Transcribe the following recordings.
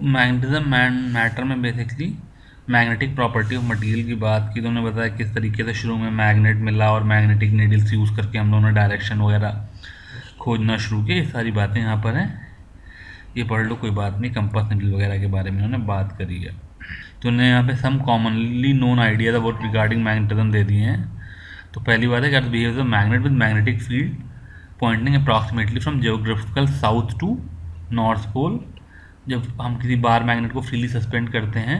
Magnetism and matter में basically magnetic property of material की बात की, तो उन्होंने बताया किस तरीके से शुरू में मैग्नेट मिला और मैग्नेटिक नीडल्स यूज़ करके हम लोगों ने डायरेक्शन वगैरह खोजना शुरू किया। ये सारी बातें यहाँ पर हैं, ये पढ़ लो, कोई बात नहीं। कंपास नीडल वगैरह के बारे में उन्होंने बात करी है। तो उन्होंने यहाँ पे some commonly known ideas about regarding magnetism दे दिए हैं। तो पहली बात है कि earth behaves a magnet with magnetic field pointing approximately from geographical south to north pole. जब हम किसी बार मैग्नेट को फ्रीली सस्पेंड करते हैं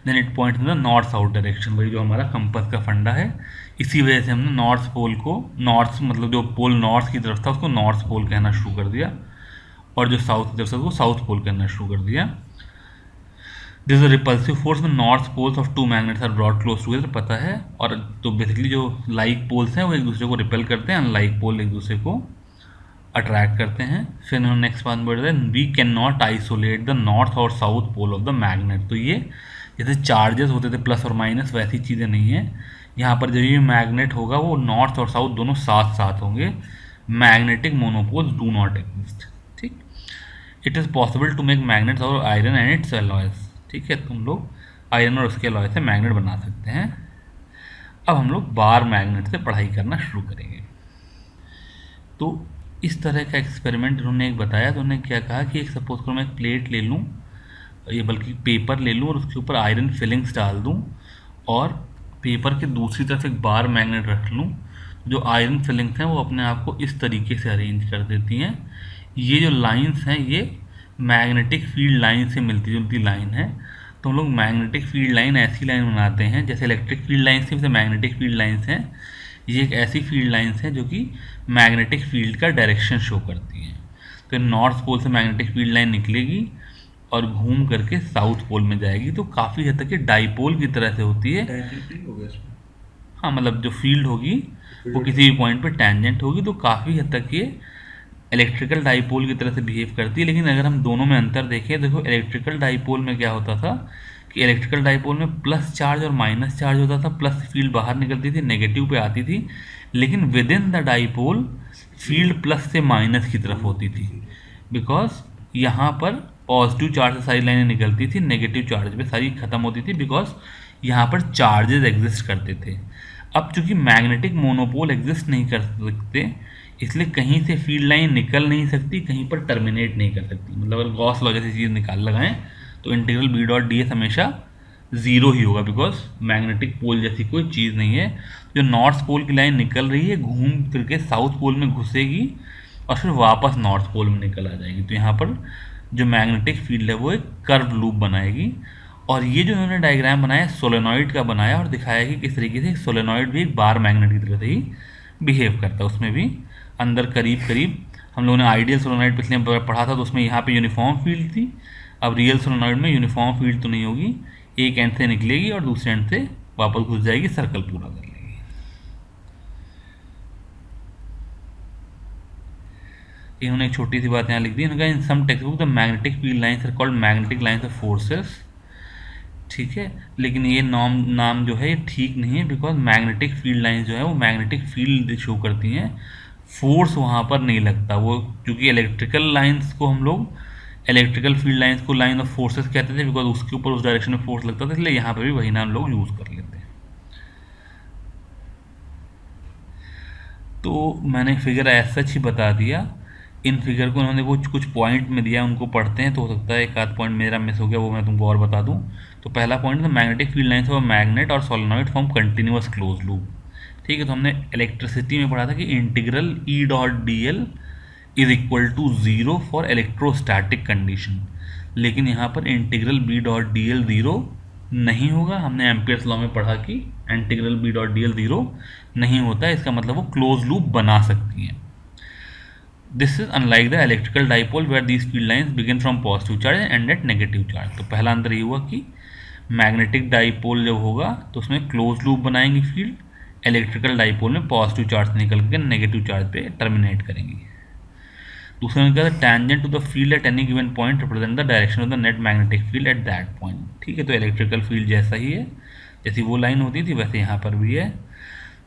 then it points in the north south direction, वही जो हमारा कंपास का फंडा है। इसी वजह से हमने नॉर्थ पोल को, नॉर्थ मतलब जो पोल नॉर्थ की तरफ था उसको नॉर्थ पोल कहना शुरू कर दिया, और जो साउथ की तरफ था उसको साउथ पोल कहना शुरू कर दिया। दिस इज रिपल्सिव फोर्स में north poles of two magnets are brought close together, पता है। और तो बेसिकली जो लाइक पोल्स हैं वो एक दूसरे को रिपेल करते हैं, अनलाइक पोल एक दूसरे को अट्रैक्ट करते हैं। फिर उन्होंने नेक्स्ट बात बोल रहे हैं we can not isolate the north और south pole of the magnet. तो ये जैसे चार्जेस होते थे प्लस और माइनस, वैसी चीज़ें नहीं है यहाँ पर। जब ये मैग्नेट होगा वो नॉर्थ और साउथ दोनों साथ साथ होंगे। Magnetic monopoles do not exist, ठीक। It is possible to make magnets और आयरन एंड इट्स अलॉयज, ठीक है। तुम लोग आयरन और उसके अलॉय से मैग्नेट बना सकते हैं। अब हम लोग बार मैग्नेट से पढ़ाई करना शुरू करेंगे। तो इस तरह का एक्सपेरिमेंट उन्होंने एक बताया। तो उन्होंने क्या कहा कि एक सपोज करो मैं एक प्लेट ले लूँ, ये बल्कि पेपर ले लूँ और उसके ऊपर आयरन फिलिंग्स डाल दूँ, और पेपर के दूसरी तरफ एक बार मैग्नेट रख लूँ। जो आयरन फिलिंग्स हैं वो अपने आप को इस तरीके से अरेंज कर देती हैं। ये जो लाइंस हैं ये मैग्नेटिक फील्ड लाइन से मिलती जुलती लाइन है। तो हम लोग मैग्नेटिक फील्ड लाइन ऐसी लाइन बनाते हैं जैसे इलेक्ट्रिक फील्ड लाइन्स थी वैसे मैग्नेटिक फील्ड लाइन्स हैं। ये एक ऐसी फील्ड लाइन्स हैं जो कि मैग्नेटिक फील्ड का डायरेक्शन शो करती हैं। तो नॉर्थ पोल से मैग्नेटिक फील्ड लाइन निकलेगी और घूम करके साउथ पोल में जाएगी। तो काफ़ी हद तक ये डाइपोल की तरह से होती है। हाँ, मतलब जो फील्ड होगी वो किसी भी पॉइंट पे टेंजेंट होगी, तो काफ़ी हद तक ये इलेक्ट्रिकल डाइपोल की तरह से बिहेव करती है। लेकिन अगर हम दोनों में अंतर देखें, देखो इलेक्ट्रिकल डाइपोल में क्या होता था कि इलेक्ट्रिकल डाइपोल में प्लस चार्ज और माइनस चार्ज होता था, प्लस फील्ड बाहर निकलती थी, नेगेटिव पे आती थी। लेकिन with in the dipole field plus से माइनस की तरफ होती थी, बिकॉज यहाँ पर पॉजिटिव चार्ज से सारी लाइनें निकलती थी, नेगेटिव चार्ज पे सारी खत्म होती थी, बिकॉज यहाँ पर चार्जेस एग्जिस्ट करते थे। अब चूंकि मैग्नेटिक मोनोपोल एग्जिस्ट नहीं कर सकते, इसलिए कहीं से फील्ड लाइन निकल नहीं सकती, कहीं पर टर्मिनेट नहीं कर सकती। मतलब अगर गॉस लॉ जैसी चीज़ निकाल लगाएं तो integral B dot D S हमेशा ज़ीरो ही होगा, बिकॉज मैग्नेटिक पोल जैसी कोई चीज़ नहीं है। जो नॉर्थ पोल की लाइन निकल रही है घूम फिर के साउथ पोल में घुसेगी और फिर वापस नॉर्थ पोल में निकल आ जाएगी। तो यहाँ पर जो मैग्नेटिक फील्ड है वो एक कर्व लूप बनाएगी। और ये जो उन्होंने डायग्राम बनाया सोलेनॉइड का बनाया और दिखाया कि किस तरीके से सोलेनॉइड भी एक बार मैग्नेट की तरह से ही बिहेव करता है। उसमें भी अंदर करीब करीब हम लोगों ने आइडियल सोलेनॉइड पिछले पढ़ा था, तो उसमें यहाँ पे यूनिफॉर्म फील्ड थी। अब रियल सोलेनॉइड में यूनिफॉर्म फील्ड तो नहीं होगी, एक एंड से निकलेगी और दूसरे एंड से वापस घुस जाएगी, सर्कल पूरा कर लेगी। इन्होंने एक छोटी सी बात यहाँ लिख दी, इन्होंने कहा in some text book the magnetic field lines are called magnetic lines of forces, ठीक है। लेकिन ये नाम जो है ये ठीक नहीं है, बिकॉज मैग्नेटिक फील्ड लाइन्स जो है वो मैग्नेटिक फील्ड शो करती हैं, फोर्स वहाँ पर नहीं लगता। वो क्योंकि इलेक्ट्रिकल लाइंस को हम लोग इलेक्ट्रिकल फील्ड लाइंस को लाइन ऑफ फोर्सेस कहते थे, बिकॉज उसके ऊपर उस डायरेक्शन में फोर्स लगता था, इसलिए यहाँ पर भी वही नाम लोग यूज़ कर लेते हैं। तो मैंने फिगर ऐसा ही बता दिया। इन फिगर को उन्होंने कुछ पॉइंट में दिया, उनको पढ़ते हैं तो हो सकता है एक आध पॉइंट मेरा मिस हो गया, वो मैं तुमको और बता दूं। तो पहला पॉइंट था magnetic field lines of magnet और solenoid form continuous close loop, ठीक है। तो हमने इलेक्ट्रिसिटी में पढ़ा था कि integral E dot D L is equal to zero for electrostatic condition, लेकिन यहाँ पर integral B dot D L zero नहीं होगा। हमने एम्पियर्स लॉ में पढ़ा कि integral B dot D L zero नहीं होता है, इसका मतलब वो क्लोज लूप बना सकती हैं। This is unlike the electrical dipole where these field lines begin from positive charge and at negative charge. तो पहला अंतर ये हुआ कि मैग्नेटिक डाइपोल जब होगा तो उसमें क्लोज लूप बनाएंगी फील्ड, इलेक्ट्रिकल डाइपोल में पॉजिटिव चार्ज से निकल के नेगेटिव चार्ज पे टर्मिनेट करेंगी। दूसरा ने कहा tangent to the field at any given point represent the direction of the net magnetic field at that point, ठीक है। तो इलेक्ट्रिकल फील्ड जैसा ही है, जैसी वो लाइन होती थी वैसे यहाँ पर भी है।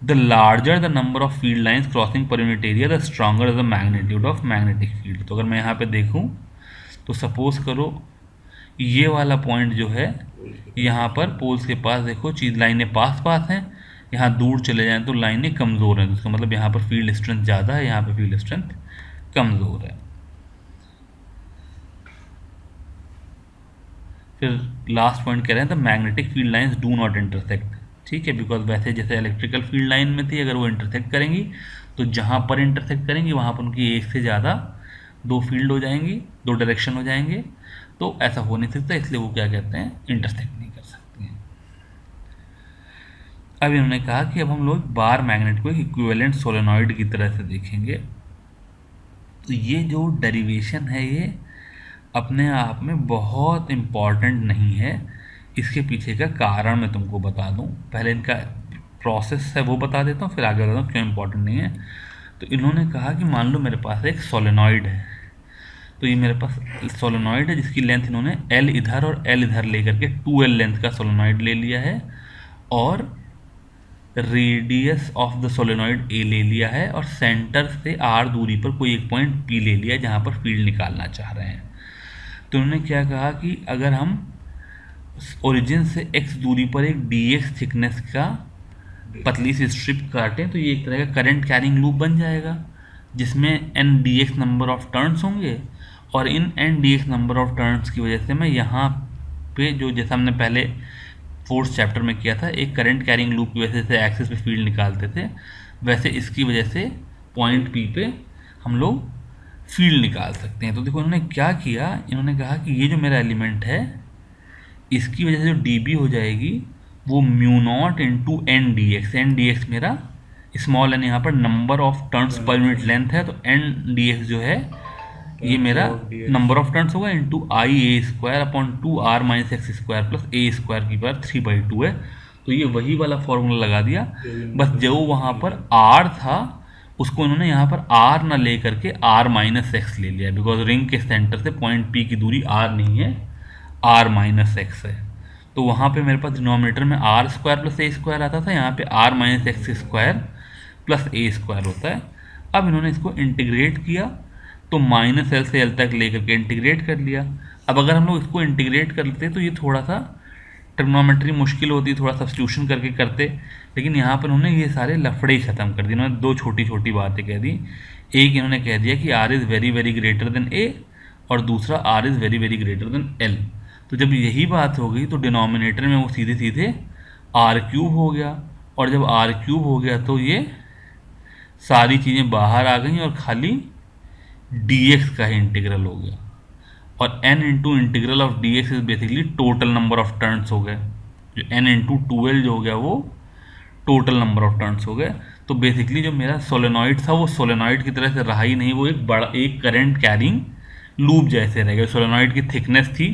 The larger the number of field lines crossing per unit area the stronger is the magnitude of magnetic field. तो अगर मैं यहाँ पे देखूँ तो सपोज करो ये वाला पॉइंट जो है यहाँ पर पोल्स के पास देखो चीज लाइनें पास पास हैं, यहाँ दूर चले जाएं तो लाइनें कमज़ोर हैं, तो इसका मतलब यहाँ पर फील्ड स्ट्रेंथ ज़्यादा है, यहाँ पर फील्ड स्ट्रेंथ कमज़ोर है। फिर लास्ट पॉइंट कह रहे हैं the magnetic field lines do not intersect. ठीक है, बिकॉज वैसे जैसे इलेक्ट्रिकल फील्ड लाइन में थी, अगर वो इंटरसेक्ट करेंगी तो जहाँ पर इंटरसेक्ट करेंगी वहाँ पर उनकी एक से ज़्यादा दो फील्ड हो जाएंगी, दो डायरेक्शन हो जाएंगे, तो ऐसा हो नहीं सकता, इसलिए वो क्या कहते हैं, इंटरसेक्ट नहीं कर सकती हैं। अब इन्होंने कहा कि अब हम लोग बार मैग्नेट को एक इक्विवेलेंट सोलेनॉइड की तरह से देखेंगे। तो ये जो डेरिवेशन है ये अपने आप में बहुत इम्पॉर्टेंट नहीं है, इसके पीछे का कारण मैं तुमको बता दूं। पहले इनका प्रोसेस है वो बता देता हूँ, फिर आगे बताता हूँ क्यों इम्पोर्टेंट नहीं है। तो इन्होंने कहा कि मान लो मेरे पास एक सोलेनॉइड है, तो ये मेरे पास सोलेनॉइड है जिसकी लेंथ इन्होंने एल इधर और एल इधर लेकर के 2L लेंथ का सोलेनॉइड ले लिया है, और रेडियस ऑफ द सोलेनॉइड ए ले लिया है, और सेंटर से आर दूरी पर कोई एक पॉइंट पी ले लिया है जहाँ पर फील्ड निकालना चाह रहे हैं। तो उन्होंने क्या कहा कि अगर हम ओरिजिन से x दूरी पर एक dx थिकनेस का पतली सी स्ट्रिप काटें तो ये एक तरह का करंट कैरिंग लूप बन जाएगा, जिसमें n dx number of turns होंगे, और इन n dx number of turns की वजह से मैं यहाँ पे जो जैसा हमने पहले फोर्थ चैप्टर में किया था, एक करंट कैरिंग लूप की वजह से एक्सिस पे फील्ड निकालते थे, वैसे इसकी वजह से पॉइंट P पे हम लोग फील्ड निकाल सकते हैं। तो देखो इन्होंने क्या किया, इन्होंने कहा कि ये जो मेरा एलिमेंट है इसकी वजह से जो dB हो जाएगी वो mu not into N D X. N D X मेरा स्मॉल एन यहाँ पर number of turns per unit length है, तो एन डी एक्स जो है ये मेरा नंबर ऑफ टर्न्स होगा into I A square upon 2r minus X square plus A square की पावर 3/2 है। तो ये वही वाला फॉर्मूला लगा दिया, बस जो वहाँ पर r था उसको इन्होंने यहाँ पर r ना ले करके r माइनस एक्स ले लिया, बिकॉज रिंग के सेंटर से पॉइंट P की दूरी r नहीं है, r माइनस एक्स है। तो वहाँ पे मेरे पास डिनोमिनेटर में R square plus A square आता था, यहाँ पे r minus X square plus A square होता है। अब इन्होंने इसको इंटीग्रेट किया तो माइनस एल से एल तक लेकर के इंटीग्रेट कर लिया। अब अगर हम लोग इसको इंटीग्रेट करते तो ये थोड़ा सा ट्रिग्नोमेट्री मुश्किल होती, थोड़ा सब्स्टिट्यूशन करके करते, लेकिन यहाँ पर उन्होंने ये सारे लफड़े ही ख़त्म कर दिए। इन्होंने दो छोटी छोटी बातें कह दी, एक इन्होंने कह दिया कि r is very very greater then a, और दूसरा r is very very greater then l। तो जब यही बात हो गई तो डिनोमिनेटर में वो सीधे सीधे r³ हो गया, और जब r³ हो गया तो ये सारी चीज़ें बाहर आ गई और खाली dx का ही इंटीग्रल हो गया, और n into integral of dx is basically total number of turns हो गए, जो n इंटू 2l जो हो गया वो टोटल नंबर ऑफ टर्न्स हो गए। तो बेसिकली जो मेरा सोलेनॉइड था वो सोलेनॉइड की तरह से रहा ही नहीं, वो एक बड़ा एक करंट कैरिंग लूप जैसे रह गया। सोलेनॉइड की थिकनेस थी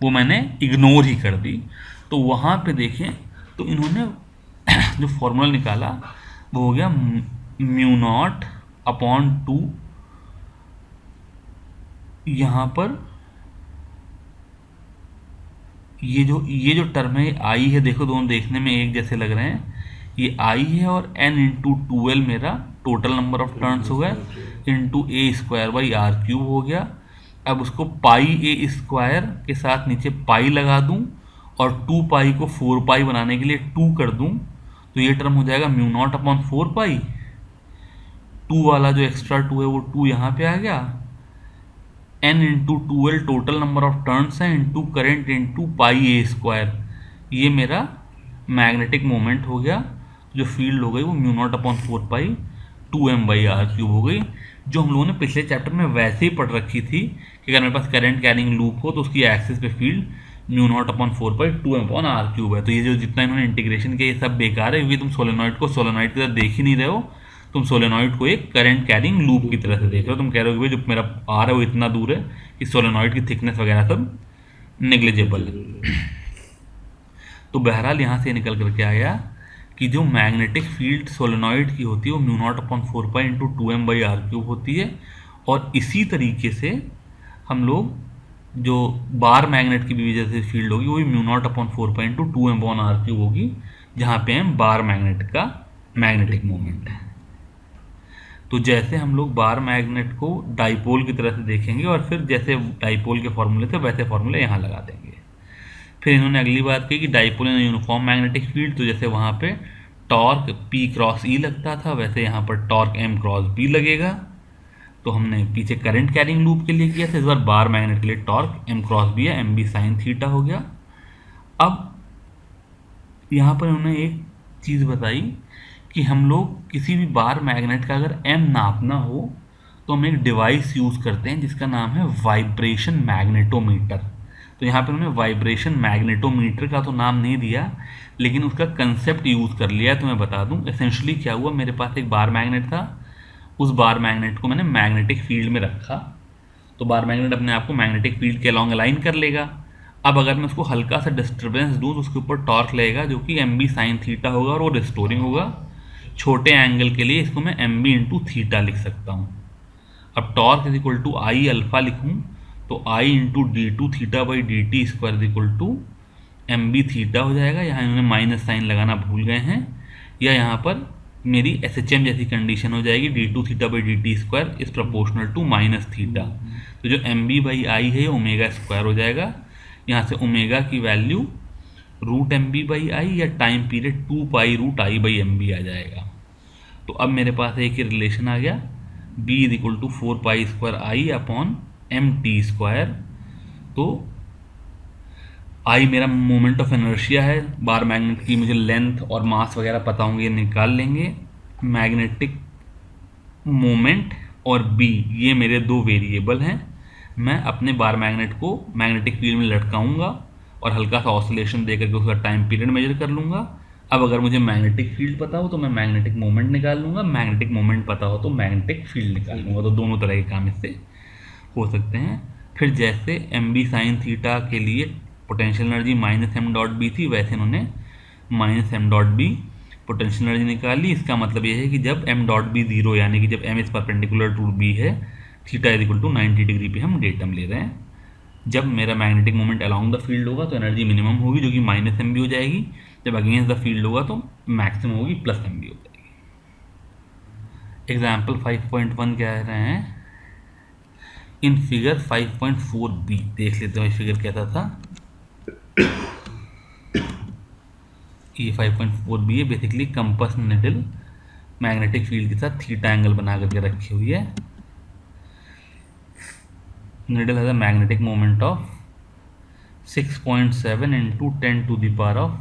वो मैंने इग्नोर ही कर दी। तो वहाँ पे देखें तो इन्होंने जो फॉर्मूला निकाला वो हो गया म्यू नॉट अपॉन 2, यहाँ पर ये जो टर्म है आई है, देखो दोनों देखने में एक जैसे लग रहे हैं, ये आई है और n इंटू 2l मेरा टोटल नंबर ऑफ टर्न्स हो गया into A square by r³ हो गया। अब उसको पाई ए स्क्वायर के साथ नीचे पाई लगा दूं और 2 पाई को 4 पाई बनाने के लिए 2 कर दूं, तो ये टर्म हो जाएगा म्यू नॉट अपॉन 4 पाई, 2 वाला जो एक्स्ट्रा 2 है वो 2 यहाँ पे आ गया, n into 2l total number of turns है इंटू करेंट इंटू पाई ए स्क्वायर, ये मेरा मैग्नेटिक मोमेंट हो गया। जो फील्ड हो गई वो mu not upon 4 pi 2m/r³ हो गई, जो हम लोगों ने पिछले चैप्टर में वैसे ही पढ़ रखी थी कि अगर मेरे पास करंट कैरिंग लूप हो तो उसकी एक्सिस पे फील्ड म्यू नॉट अपॉन 4 पाई 2m/r³ है। तो ये जो जितना इन्होंने इंटीग्रेशन किया ये सब बेकार है, क्योंकि तुम सोलेनॉइड को सोलेनॉइड की तरह देख ही नहीं रहे हो, तुम सोलेनॉइड को एक करंट कैरिंग लूप की तरह से देख रहे हो। तुम कह रहे हो कि भाई जो मेरा आर है वो इतना दूर है कि सोलेनॉइड की थिकनेस वगैरह सब नेग्लिजिबल है। तो बहरहाल यहाँ से निकल करके आया कि जो मैग्नेटिक फील्ड सोलेनॉइड की होती है वो mu not upon 4 pi into 2m/r³ होती है, और इसी तरीके से हम लोग जो बार मैग्नेट की भी वजह से फील्ड होगी वो भी mu naught upon 4 pi into 2m/r³ होगी, जहाँ पे हम बार मैग्नेट का मैग्नेटिक मोमेंट है। तो जैसे हम लोग बार मैग्नेट को डाइपोल की तरह से देखेंगे और फिर जैसे डाइपोल के फॉर्मूले थे वैसे फॉर्मूले यहाँ लगा देंगे। फिर इन्होंने अगली बात की कि dipole in uniform magnetic field, तो जैसे वहाँ पे टॉर्क P क्रॉस E लगता था वैसे यहाँ पर टॉर्क M क्रॉस B लगेगा। तो हमने पीछे करंट कैरिंग लूप के लिए किया था, इस बार बार मैग्नेट के लिए टॉर्क M क्रॉस B है, MB साइन थीटा हो गया। अब यहाँ पर उन्होंने एक चीज़ बताई कि हम लोग किसी भी बार मैग्नेट का अगर M नापना हो तो हम एक डिवाइस यूज़ करते हैं जिसका नाम है वाइब्रेशन मैग्नेटोमीटर। तो यहाँ पर उन्होंने वाइब्रेशन मैग्नेटोमीटर का तो नाम नहीं दिया, लेकिन उसका कंसेप्ट यूज़ कर लिया है। तो मैं बता दूँ एसेंशली क्या हुआ। मेरे पास एक बार मैग्नेट था, उस बार मैग्नेट को मैंने मैग्नेटिक फील्ड में रखा, तो बार मैग्नेट अपने आप को मैग्नेटिक फील्ड के अलॉन्ग अलाइन कर लेगा। अब अगर मैं उसको हल्का सा डिस्टर्बेंस दूँ तो उसके ऊपर टॉर्क लगेगा जो कि एम बी साइन थीटा होगा और वो रिस्टोरिंग होगा। छोटे एंगल के लिए इसको मैं एम बी इंटू थीटा लिख सकता हूँ। अब torque is equal to I alpha लिखूँ तो I into D two theta by D T square is equal to M B theta हो जाएगा। यहाँ इन्होंने माइनस साइन लगाना भूल गए हैं, या यहाँ पर मेरी एस एच एम जैसी कंडीशन हो जाएगी, D two theta by D T square is proportional to minus theta. तो जो एम बी बाई आई है ओमेगा स्क्वायर हो जाएगा। यहाँ से ओमेगा की value root M B by I या time period 2 pi root I by M B आ जाएगा। तो अब मेरे पास एक ही रिलेशन आ गया, b is equal to 4 pi square I upon M T square. तो आई मेरा मोमेंट ऑफ इनर्शिया है, बार मैग्नेट की मुझे लेंथ और मास वगैरह पता होंगे, निकाल लेंगे। मैग्नेटिक मोमेंट और b ये मेरे दो वेरिएबल हैं। मैं अपने बार मैग्नेट को मैग्नेटिक फील्ड में लटकाऊंगा और हल्का सा ऑसिलेशन देकर के उसका टाइम पीरियड मेजर कर लूँगा। अब अगर मुझे मैग्नेटिक फील्ड पता हो तो मैं मैग्नेटिक मोमेंट निकाल लूँगा, मैग्नेटिक मोमेंट पता हो तो मैग्नेटिक फील्ड निकाल लूँगा। तो दोनों तरह के काम इससे हो सकते हैं। फिर जैसे एम बी साइन थीटा के लिए potential energy minus M dot B थी, वैसे इन्होंने minus M dot B potential energy निकाली। इसका मतलब ये है कि जब एम डॉट बी जीरो यानी कि जब M is perpendicular to B है, theta is equal to 90 degree पे हम डेटम ले रहे हैं। जब मेरा magnetic moment along the field होगा तो एनर्जी मिनिमम होगी जो कि माइनस एम बी हो जाएगी, जब अगेंस्ट द फील्ड होगा तो मैक्सिमम होगी प्लस एम बी हो जाएगी। एग्जाम्पल 5.1 क्या कह रहे हैं, इन फिगर 5.4 बी देख लेते हैं फिगर कैसा था। ये 5.4 बी है, basically compass needle magnetic field के साथ थीटा एंगल बना करके रखी हुई है। Needle has a magnetic moment of 6.7 into 10 to the power of,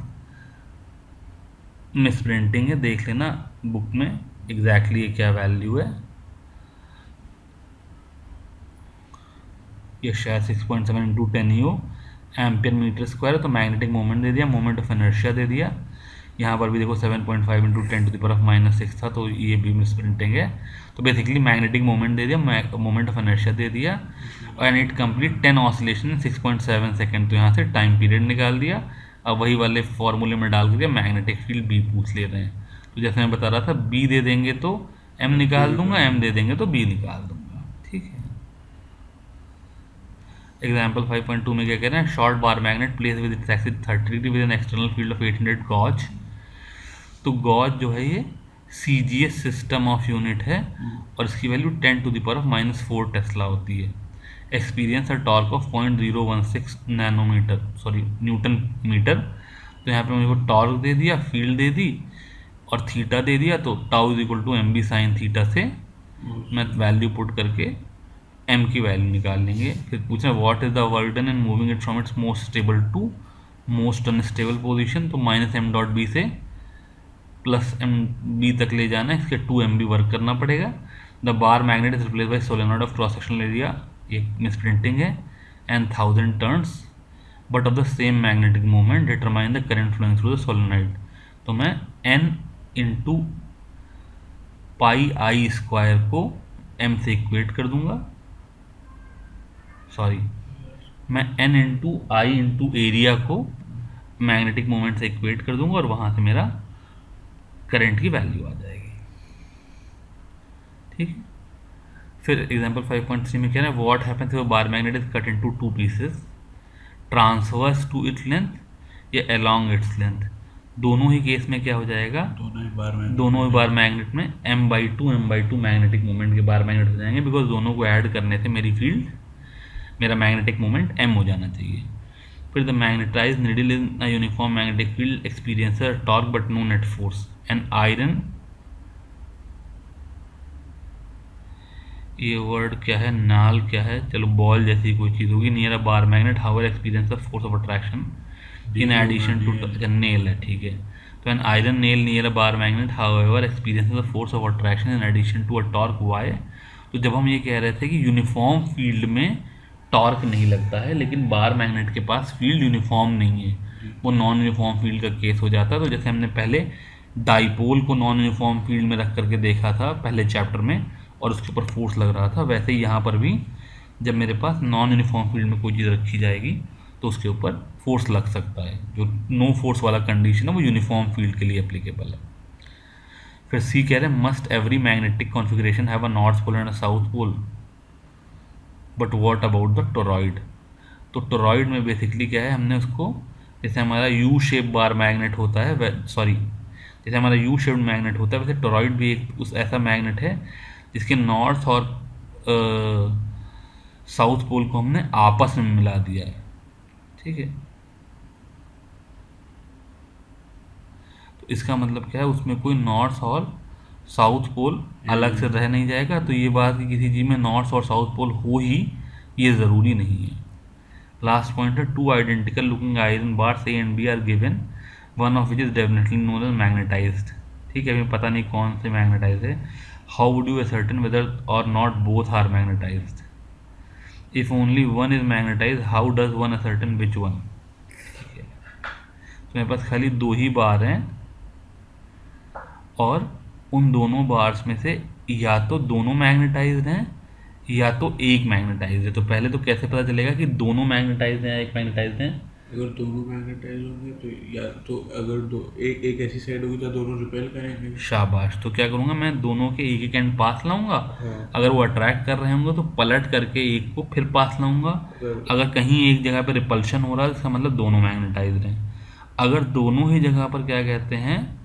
misprinting है, देख लेना बुक में एग्जैक्टली ये क्या वैल्यू है। ये शायद 6.7 इंटू 10 ही हो, एम्पियर मीटर स्क्वायर है। तो मैग्नेटिक मोमेंट दे दिया, मोमेंट ऑफ इनर्शिया दे दिया। यहाँ पर भी देखो 7.5 into 10 to the power of -6 था, तो ये भी मिस प्रिंटिंग है। तो बेसिकली मैग्नेटिक मोमेंट दे दिया, मोमेंट ऑफ इनर्शिया दे दिया, and it complete 10 oscillation in 6.7 second. तो यहाँ से टाइम पीरियड निकाल दिया। अब वही वाले फॉर्मूले में डाल करके मैग्नेटिक फील्ड बी पूछ ले रहे हैं। तो जैसे मैं बता रहा था, बी दे देंगे तो एम निकाल दूंगा, एम दे देंगे तो बी निकाल दूंगा। ठीक है। एग्जाम्पल 5.2 में क्या कह रहे हैं, short bar magnet place with its axis 30 degree with an external field of 800 gauss. तो गॉज जो है ये CGS सिस्टम ऑफ यूनिट है और इसकी value 10 to the power of -4 tesla होती है। एक्सपीरियंस और torque of 0.016 nanometre sorry newton metre. तो यहाँ पे मुझे को टॉर्क दे दिया, फील्ड दे दी और थीटा दे दिया। तो tau is equal to M B sine theta से मैं वैल्यू पुट करके एम की वैल्यू निकाल लेंगे। फिर पूछना what is the work done in moving it from its most stable to most unstable position. तो माइनस एम डॉट बी से प्लस एम बी तक ले जाना है, इसके 2 एम बी वर्क करना पड़ेगा। The bar magnet is replace by solenoid of cross sectional area, ये मिसप्रिंटिंग है, and 1000 turns but of the same magnetic moment determine the current flowing through the solenoid. तो मैं N into pi I square को M से equate कर दूंगा, sorry मैं N into I into area को मैग्नेटिक मोमेंट से इक्वेट कर दूंगा और वहां से मेरा करंट की वैल्यू आ जाएगी। ठीक है। फिर एग्जांपल 5.3 में कह रहे हैं what happens if a bar magnet is cut into 2 pieces transverse to its length या अलोंग इट्स लेंथ। दोनों ही केस में क्या हो जाएगा, दोनों ही बार मैग्नेट में m/2 मैग्नेटिक मोमेंट के बार मैग्नेट हो जाएंगे, बिकॉज दोनों को ऐड करने से मेरा मैग्नेटिक मोमेंट m हो जाना चाहिए। फिर the magnetize needle in a uniform magnetic field experiences torque but no net force and iron, ये वर्ड क्या है, नाल क्या है, चलो बॉल जैसी कोई चीज़ होगी, near a bar magnet however experience the force of attraction in addition to, अच्छा नेल है, ठीक है। तो an iron nail near a bar magnet however experience the force of attraction in addition to a torque why. तो जब हम ये कह रहे थे कि यूनिफॉर्म फील्ड में टॉर्क नहीं लगता है, लेकिन बार मैग्नेट के पास फील्ड यूनिफॉर्म नहीं है, वो नॉन यूनिफॉर्म फील्ड का केस हो जाता है। तो जैसे हमने पहले डाइपोल को नॉन यूनिफॉर्म फील्ड में रख करके देखा था पहले चैप्टर में, और उसके ऊपर फोर्स लग रहा था, वैसे ही यहाँ पर भी जब मेरे पास नॉन यूनिफॉर्म फील्ड में कोई चीज़ रखी जाएगी तो उसके ऊपर फोर्स लग सकता है। जो नो फोर्स वाला कंडीशन है वो यूनिफॉर्म फील्ड के लिए एप्लीकेबल है। फिर सी कह रहे हैं must every magnetic configuration have a north pole and a south pole, but what about the toroid. तो टोरॉइड में बेसिकली क्या है, हमने उसको जैसे हमारा यू शेप बार मैग्नेट होता है, जैसे हमारा यू शेप्ड मैग्नेट होता है, वैसे टोरॉइड भी एक उस ऐसा मैग्नेट है जिसके नॉर्थ और साउथ पोल को हमने आपस में मिला दिया है, ठीक है। तो इसका मतलब क्या है, उसमें कोई नॉर्थ और साउथ पोल अलग से रह नहीं जाएगा। तो ये बात कि किसी चीज़ में नॉर्थ और साउथ पोल हो ही, ये ज़रूरी नहीं है। लास्ट पॉइंट है, two identical looking iron bars A and B are given, one of which is definitely known as magnetized, ठीक है। अभी पता नहीं कौन से मैग्नेटाइज है। How would you ascertain whether or not both are magnetized? If only one is magnetize how does one ascertain which one? ठीक है, तो मेरे पास खाली दो ही बार हैं और उन दोनों बार्स में से या तो दोनों मैग्नेटाइज्ड हैं या तो एक मैग्नेटाइज है। तो पहले तो कैसे पता चलेगा कि दोनों मैग्नेटाइज हैं या एक मैग्नेटाइज हैं? अगर दोनों मैग्नेटाइज होंगे तो या तो अगर दो एक ऐसी साइड होगी तो दोनों रिपेल करेंगे। शाबाश। तो क्या करूँगा, मैं दोनों के एक एक एंड पास लाऊंगा। हाँ। अगर वो अट्रैक्ट कर रहे होंगे तो पलट करके एक को फिर पास लाऊंगा। अगर कहीं एक जगह पर रिपल्शन हो रहा है इसका मतलब दोनों मैग्नेटाइज हैं। अगर दोनों ही जगह पर क्या कहते हैं,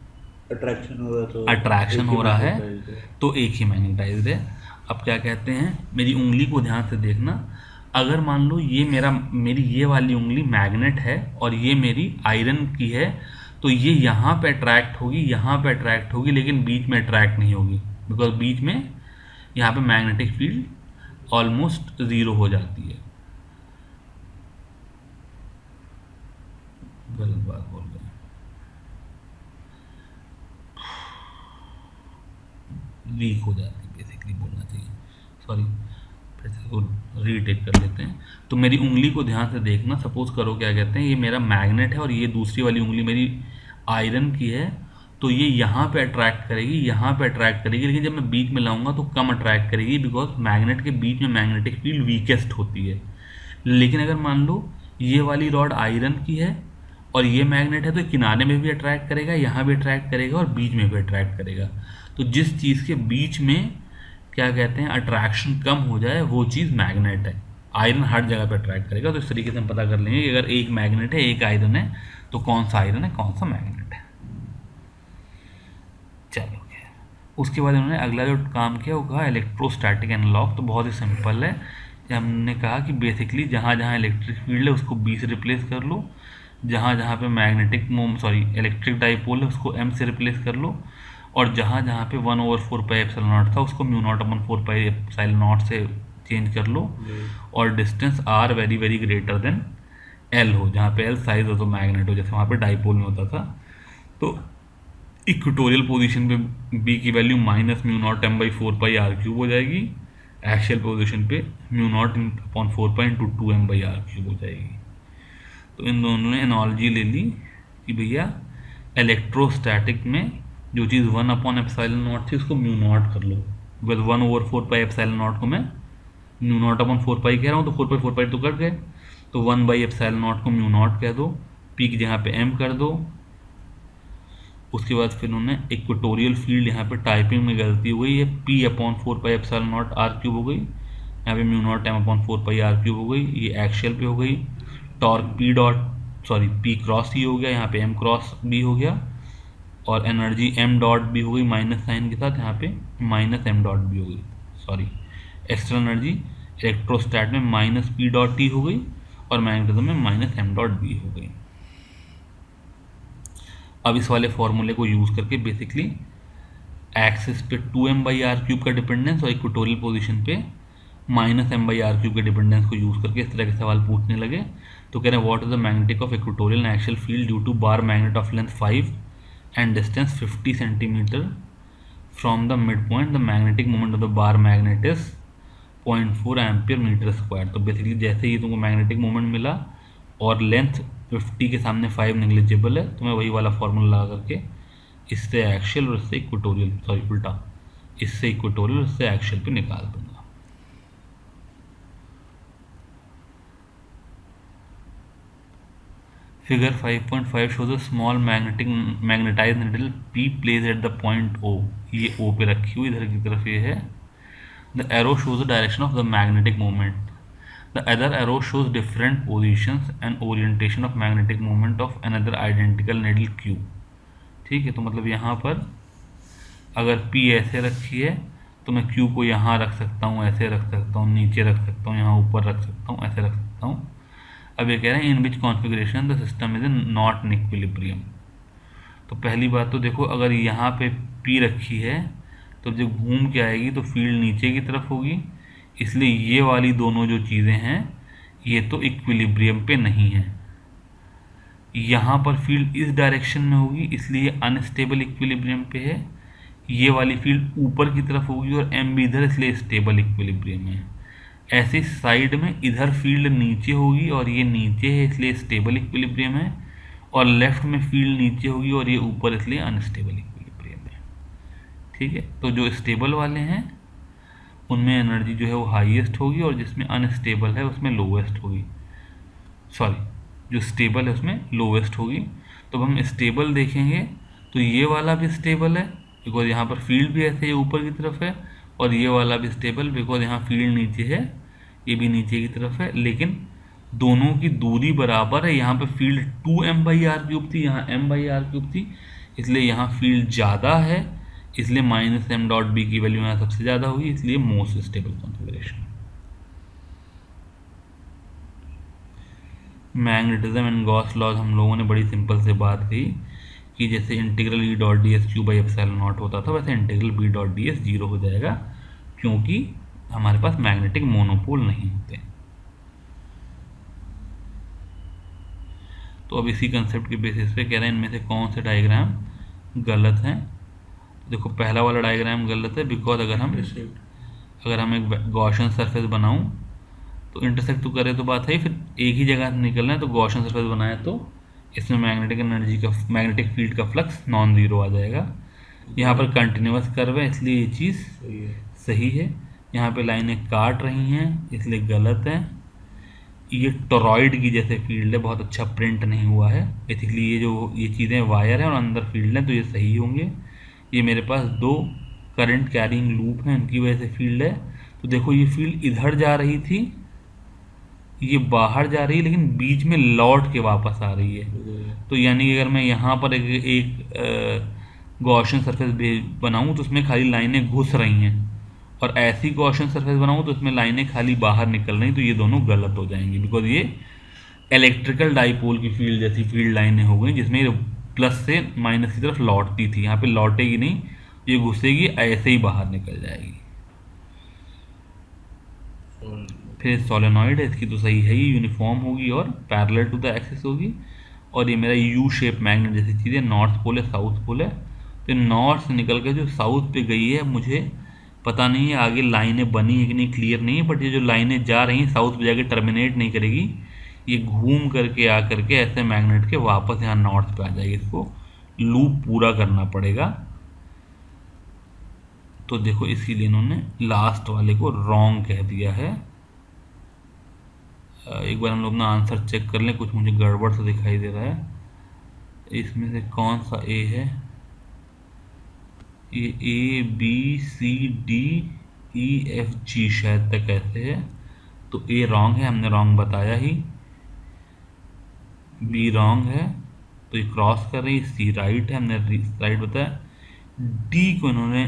अट्रैक्शन हो रहा है तो एक ही मैग्नेटाइज है। अब क्या कहते हैं, मेरी उंगली को ध्यान से देखना। अगर मान लो ये मेरी ये वाली उंगली मैग्नेट है और ये मेरी आयरन की है, तो ये यहाँ पे अट्रैक्ट होगी, यहाँ पे अट्रैक्ट होगी, लेकिन बीच में अट्रैक्ट नहीं होगी, बिकॉज बीच में यहाँ पे मैग्नेटिक फील्ड ऑलमोस्ट ज़ीरो हो जाती है। गलत बात बोल गए, वीक हो जाती है बेसिकली बोलना चाहिए, सॉरी। फिर से इसको रीटेक कर लेते हैं। तो मेरी उंगली को ध्यान से देखना। सपोज करो क्या कहते हैं, ये मेरा मैग्नेट है और ये दूसरी वाली उंगली मेरी आयरन की है, तो ये यहाँ पे अट्रैक्ट करेगी, यहाँ पे अट्रैक्ट करेगी, लेकिन जब मैं बीच में लाऊंगा तो कम अट्रैक्ट करेगी, बिकॉज मैग्नेट के बीच में मैग्नेटिक फील्ड वीकेस्ट होती है। लेकिन अगर मान लो ये वाली रॉड आयरन की है और ये मैग्नेट है, तो किनारे में भी अट्रैक्ट करेगा, यहाँ भी अट्रैक्ट करेगा और बीच में भी अट्रैक्ट करेगा। तो जिस चीज़ के बीच में क्या कहते हैं अट्रैक्शन कम हो जाए वो चीज़ मैग्नेट है। आयरन हर जगह पे अट्रैक्ट करेगा। तो इस तरीके से हम पता कर लेंगे कि अगर एक मैग्नेट है एक आयरन है तो कौन सा आयरन है कौन सा मैग्नेट है। चलो खैर, उसके बाद उन्होंने अगला जो काम किया वो कहा इलेक्ट्रोस्टैटिक एनालॉग। तो बहुत ही सिंपल है। हमने कहा कि बेसिकली जहाँ जहाँ इलेक्ट्रिक फील्ड है उसको बी से रिप्लेस कर लो, जहाँ जहाँ पे इलेक्ट्रिक डाइपोल है उसको एम से रिप्लेस कर लो, और जहाँ जहाँ पे 1/4 एप्सिलॉन नॉट था उसको μ0/4 एप्सिलॉन नॉट से चेंज कर लो, और distance R very very greater than L हो, जहाँ पे एल साइज हो तो मैग्नेट हो, जैसे वहाँ पे डाइपोल में होता था। तो इक्वेटोरियल पोजीशन पे बी की वैल्यू -μ0m/4πr³ हो जाएगी, एक्सियल पोजीशन पे μ0/4π×2m/r³ हो जाएगी। तो इन दोनों ने एनालॉजी ले ली कि भैया इलेक्ट्रोस्टैटिक में जो चीज़ 1/ε0 थी उसको μ0 कर लो, बिकॉज 1/4 एप्सिलॉन नॉट को मैं μ0/4 कह रहा हूँ, तो 4 तो कट गए, तो 1/ε0 को μ0 कह दो, पी की जगह पे m कर दो। उसके बाद फिर उन्होंने इक्वेटोरियल फील्ड, यहाँ पे टाइपिंग में गलती हो गई है, P/4πε0r³ हो गई, यहाँ पे μ0m/4πr³ हो गई, ये एक्शियल पे हो गई। Torque P dot sorry P cross E हो गया, यहाँ पे एम क्रॉस बी हो गया, और एनर्जी एम डॉट बी हो गई माइनस साइन के साथ, यहाँ पे माइनस एम डॉट बी हो गई, सॉरी एक्स्ट्रा एनर्जी इलेक्ट्रोस्टैट में माइनस पी डॉट टी हो गई और मैग्नेटिज्म में माइनस एम डॉट बी हो गई। अब इस वाले फॉर्मूले को यूज़ करके बेसिकली एक्सिस पे 2m/r³ का डिपेंडेंस और इक्वेटोरियल पोजीशन पे -m/r³ के डिपेंडेंस को यूज़ करके इस तरह के सवाल पूछने लगे। तो कह रहे हैं what is the magnetic of equatorial and axial field due to bar magnet of length 5 and distance 50 centimetre from the mid point, the magnetic moment of the bar magnet is 0.4 ampere metre square. तो basically जैसे ही तुमको magnetic moment मिला और length 50 के सामने 5 negligible है, तो मैं वही वाला फॉर्मूला लगा करके इससे एक्शियल और इससे इक्वेटोरियल, सॉरी उल्टा, इससे इक्वेटोरियल और इससे एक्शियल पे निकाल दूंगा। Figure 5.5 shows a small magnetized needle P placed at the point O। ये O पे रखी हुई इधर की तरफ ये है। The arrow shows the direction of the magnetic moment। The other arrow shows different positions and orientation of magnetic moment of another identical needle Q। ठीक है, तो मतलब यहाँ पर अगर P ऐसे रखी है तो मैं Q को यहाँ रख सकता हूँ, ऐसे रख सकता हूँ, नीचे रख सकता हूँ, यहाँ ऊपर रख सकता हूँ, ऐसे रख सकता हूँ। अब ये कह रहे हैं in which configuration the system is not in equilibrium. तो पहली बात तो देखो, अगर यहाँ पे P रखी है तो जब घूम के आएगी तो फील्ड नीचे की तरफ होगी, इसलिए ये वाली दोनों जो चीज़ें हैं ये तो इक्विलिब्रियम पे नहीं है। यहाँ पर फील्ड इस डायरेक्शन में होगी इसलिए अनस्टेबल इक्विलिब्रियम पे है। ये वाली फील्ड ऊपर की तरफ होगी और एम भी इधर, इसलिए स्टेबल इक्विलिब्रियम है। ऐसे साइड में इधर फील्ड नीचे होगी और ये नीचे है इसलिए स्टेबल इक्विलिब्रियम है, और लेफ्ट में फील्ड नीचे होगी और ये ऊपर इसलिए अनस्टेबल इक्विलिब्रियम है। ठीक है, तो जो स्टेबल वाले हैं उनमें एनर्जी जो है वो हाईएस्ट होगी और जिसमें अनस्टेबल है उसमें लोवेस्ट होगी, सॉरी जो स्टेबल है उसमें लोवेस्ट होगी। तो अब हम स्टेबल देखेंगे तो ये वाला भी स्टेबल है बिकॉज यहाँ पर फील्ड भी ऐसे ही ऊपर की तरफ है, और ये वाला भी स्टेबल बिकॉज यहाँ फील्ड नीचे है, ये भी नीचे की तरफ है, लेकिन दोनों की दूरी बराबर है। यहाँ पे फील्ड 2m/r³ थी, यहाँ m/r³ थी, इसलिए यहाँ फील्ड ज़्यादा है, इसलिए -m.b की वैल्यू यहाँ सबसे ज़्यादा होगी, इसलिए most stable configuration. Magnetism and Gauss laws हम लोगों ने बड़ी सिंपल से बात की कि जैसे इंटीग्रल E.ds q/ε0 होता था, वैसे इंटीग्रल B.ds 0 हो जाएगा क्योंकि हमारे पास मैग्नेटिक मोनोपोल नहीं होते। तो अब इसी कंसेप्ट के बेसिस पे कह रहे हैं इनमें से कौन से डायग्राम गलत हैं। देखो पहला वाला डायग्राम गलत है बिकॉज अगर हम एक गॉसियन सरफेस बनाऊं तो इंटरसेक्ट तो करे तो बात है, फिर एक ही जगह से निकलना है, तो गॉसियन सरफेस बनाया तो इसमें मैग्नेटिक फील्ड का फ्लक्स नॉन ज़ीरो आ जाएगा। यहाँ पर कंटिन्यूस कर्व है इसलिए ये चीज़ सही है। यहाँ पे लाइनें काट रही हैं इसलिए गलत है। ये टॉरॉइड की जैसे फील्ड है, बहुत अच्छा प्रिंट नहीं हुआ है। बेसिकली ये चीज़ें वायर हैं और अंदर फील्ड है तो ये सही होंगे। ये मेरे पास दो करंट कैरिंग लूप हैं, उनकी वजह से फील्ड है। तो देखो ये फील्ड इधर जा रही थी, ये बाहर जा रही है, लेकिन बीच में लौट के वापस आ रही है। तो यानी कि अगर मैं यहाँ पर एक गॉसियन सरफेस बनाऊँ तो उसमें खाली लाइनें घुस रही हैं, और ऐसी गॉसियन सरफेस बनाऊँ तो उसमें लाइनें खाली बाहर निकल रही, तो ये दोनों गलत हो जाएंगी बिकॉज ये इलेक्ट्रिकल डाइपोल की फील्ड जैसी फील्ड लाइनें हो गई जिसमें प्लस से माइनस की तरफ लौटती थी। यहाँ पे लौटेगी नहीं, ये घुसेगी, ऐसे ही बाहर निकल जाएगी। फिर सोलेनॉइड है, इसकी तो सही है, ये यूनिफॉर्म होगी और पैरेलल टू द एक्सिस होगी। और ये मेरा यू शेप मैग्नेट जैसी चीज़ है, नॉर्थ पोल है साउथ पोल है, तो नॉर्थ से निकल के जो साउथ पे गई है, मुझे पता नहीं है आगे लाइनें बनी है कि नहीं, क्लियर नहीं है, बट ये जो लाइनें जा रही हैं साउथ पे जाके टर्मिनेट नहीं करेगी, ये घूम करके आ करके ऐसे मैग्नेट के वापस यहाँ नॉर्थ पे आ जाएगी। इसको लूप पूरा करना पड़ेगा। तो देखो इसीलिए इन्होंने लास्ट वाले को रॉन्ग कह दिया है। एक बार हम लोग अपना आंसर चेक कर लें, कुछ मुझे गड़बड़ सा दिखाई दे रहा है। इसमें से कौन सा ए है? ये ABCDEFG शायद तक ऐसे है, तो ए रॉन्ग है, हमने रॉन्ग बताया ही। बी रॉन्ग है तो ये क्रॉस कर रही है, सी राइट है, हमने राइट बताया। डी को इन्होंने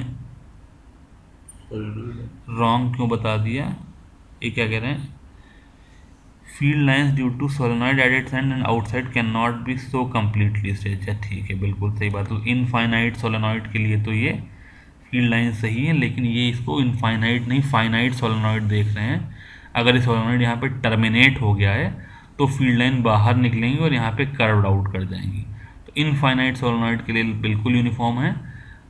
रॉन्ग क्यों बता दिया, ये क्या कह रहे हैं, field lines due to solenoid at its end and outside can not be so completely stretch. ठीक है, बिल्कुल सही बात। तो इनफाइनाइट सोलेनॉइड के लिए तो ये फील्ड लाइन सही है, लेकिन ये इसको इनफाइनाइट नहीं फाइनाइट सोलेनॉइड देख रहे हैं। अगर ये सोलेनॉइड यहाँ पे टर्मिनेट हो गया है तो फील्ड लाइन बाहर निकलेंगी और यहाँ पे कर्व्ड आउट कर जाएंगी। तो इनफाइनाइट सोलेनॉइड के लिए बिल्कुल यूनिफॉर्म है,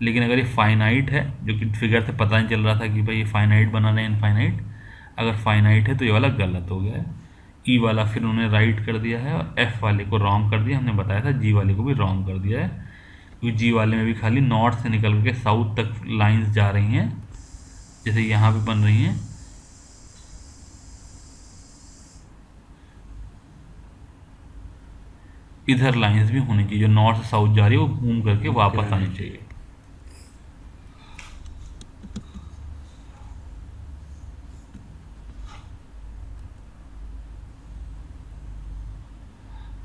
लेकिन अगर ये फाइनाइट है, जो कि फिगर से पता नहीं चल रहा था कि भाई ये फाइनाइट बना रहे हैं इनफाइनाइट, अगर फाइनाइट है तो ये वाला गलत हो गया है। ई वाला फिर उन्होंने राइट कर दिया है और एफ वाले को रॉन्ग कर दिया। हमने बताया था जी वाले को भी रॉन्ग कर दिया है, क्योंकि जी वाले में भी खाली नॉर्थ से निकल के साउथ तक लाइंस जा रही हैं, जैसे यहाँ पे बन रही हैं। इधर लाइंस भी होनी चाहिए, जो नॉर्थ से साउथ जा रही है वो घूम करके वापस आनी चाहिए।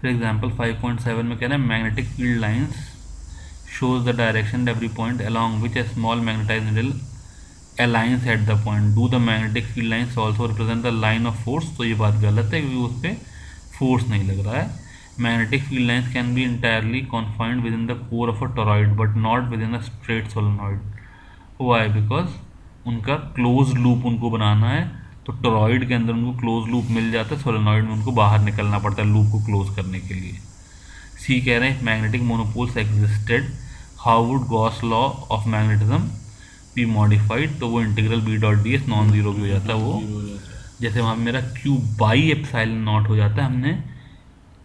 फॉर एग्जाम्पल 5.7 में कह रहे हैं magnetic field lines shows the direction at every point along which a small magnetized needle aligns at the point. Do the magnetic field lines also represent the line of force? तो ये बात गलत है, क्योंकि उस पर फोर्स नहीं लग रहा है। Magnetic field lines can be entirely confined within the core of a toroid but not within a straight solenoid. Why? Because उनका क्लोज लूप उनको बनाना है, तो टोरॉइड के अंदर उनको क्लोज लूप मिल जाता है, सोलेनॉइड में उनको बाहर निकलना पड़ता है लूप को क्लोज करने के लिए। सी कह रहे हैं magnetic monopoles existed, how would Gauss law of magnetism be modified? तो वो integral B dot D S non zero भी हो जाता है। वो जैसे वहाँ मेरा क्यू बाई एप्साइलन नॉट हो जाता है, हमने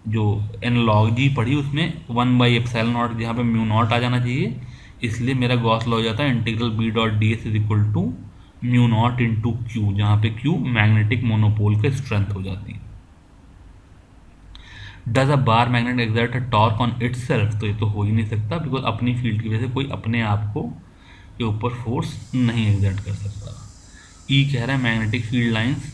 जो एनालॉजी पढ़ी उसमें 1/एप्साइलन नॉट जहाँ पे म्यू नॉट आ जाना चाहिए, इसलिए मेरा गॉस लॉ हो जाता है integral B dot D S is equal to mu not into Q, जहाँ पे क्यू मैग्नेटिक मोनोपोल का स्ट्रेंथ हो जाती है। Does a bar magnet exert a torque on itself? तो ये तो हो ही नहीं सकता, बिकॉज अपनी फील्ड की वजह से कोई अपने आप को के ऊपर फोर्स नहीं एग्जर्ट कर सकता। ई कह रहा है मैग्नेटिक फील्ड लाइंस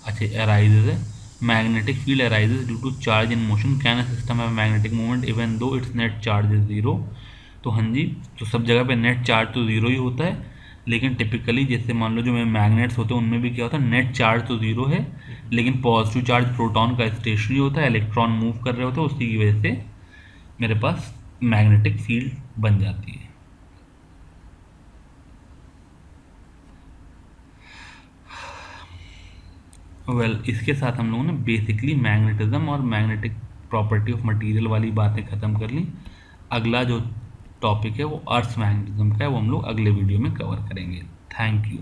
अच्छा अराइजेज है, magnetic field arises due to charge in motion, can a system have magnetic movement even though its net charge is zero? तो हाँ जी, तो सब जगह पे नेट चार्ज तो ज़ीरो ही होता है, लेकिन टिपिकली जैसे मान लो जो मैग्नेट्स होते हैं उनमें भी क्या होता है, नेट चार्ज तो ज़ीरो है, लेकिन पॉजिटिव चार्ज प्रोटॉन का स्टेशनरी होता है, इलेक्ट्रॉन मूव कर रहे होते हैं, उसी की वजह से मेरे पास मैग्नेटिक फील्ड बन जाती है। इसके साथ हम लोगों ने बेसिकली मैग्नेटिज्म और मैग्नेटिक प्रॉपर्टी ऑफ मटेरियल वाली बातें ख़त्म कर ली। अगला जो टॉपिक है वो अर्थ मैग्नेटिज्म का है, वो हम लोग अगले वीडियो में कवर करेंगे। Thank you.